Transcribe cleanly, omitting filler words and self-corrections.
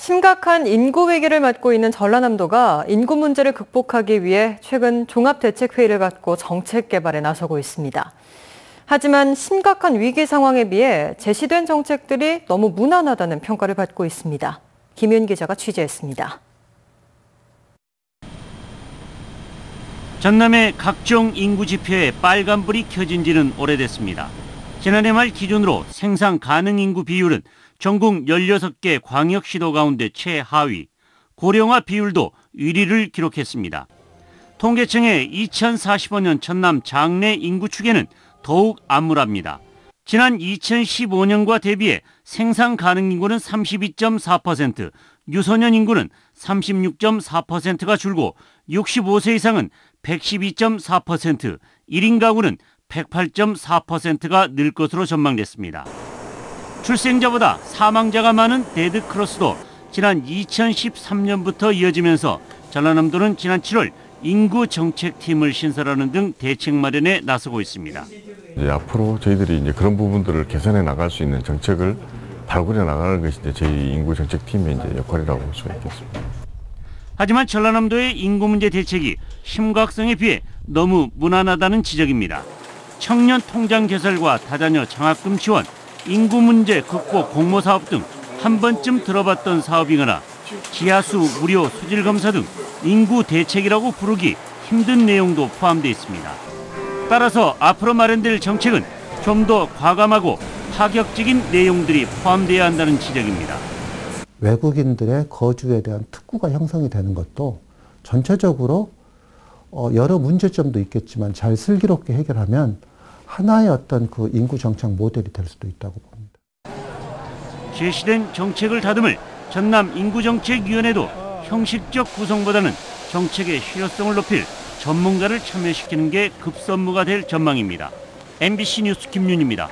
심각한 인구 위기를 맞고 있는 전라남도가 인구 문제를 극복하기 위해 최근 종합대책회의를 갖고 정책 개발에 나서고 있습니다. 하지만 심각한 위기 상황에 비해 제시된 정책들이 너무 무난하다는 평가를 받고 있습니다. 김윤 기자가 취재했습니다. 전남의 각종 인구 지표에 빨간불이 켜진 지는 오래됐습니다. 지난해 말 기준으로 생산 가능 인구 비율은 전국 16개 광역시도 가운데 최하위, 고령화 비율도 1위를 기록했습니다. 통계청의 2045년 전남 장래 인구 추계는 더욱 암울합니다. 지난 2015년과 대비해 생산 가능 인구는 32.4%, 유소년 인구는 36.4%가 줄고 65세 이상은 112.4%, 1인 가구는 108.4%가 늘 것으로 전망됐습니다. 출생자보다 사망자가 많은 데드크로스도 지난 2013년부터 이어지면서 전라남도는 지난 7월 인구정책팀을 신설하는 등 대책 마련에 나서고 있습니다. 앞으로 저희들이 이제 그런 부분들을 개선해 나갈 수 있는 정책을 발굴해 나가는 것이 이제 저희 인구정책팀의 이제 역할이라고 볼 수가 있겠습니다. 하지만 전라남도의 인구 문제 대책이 심각성에 비해 너무 무난하다는 지적입니다. 청년 통장 개설과 다자녀 장학금 지원, 인구 문제 극복 공모 사업 등 한 번쯤 들어봤던 사업이거나 지하수 무료 수질 검사 등 인구 대책이라고 부르기 힘든 내용도 포함되어 있습니다. 따라서 앞으로 마련될 정책은 좀 더 과감하고 파격적인 내용들이 포함되어야 한다는 지적입니다. 외국인들의 거주에 대한 특구가 형성이 되는 것도 전체적으로 여러 문제점도 있겠지만 잘 슬기롭게 해결하면 하나의 어떤 그 인구 정책 모델이 될 수도 있다고 봅니다. 제시된 정책을 다듬을 전남 인구정책위원회도 형식적 구성보다는 정책의 실효성을 높일 전문가를 참여시키는 게 급선무가 될 전망입니다. MBC 뉴스 김윤입니다.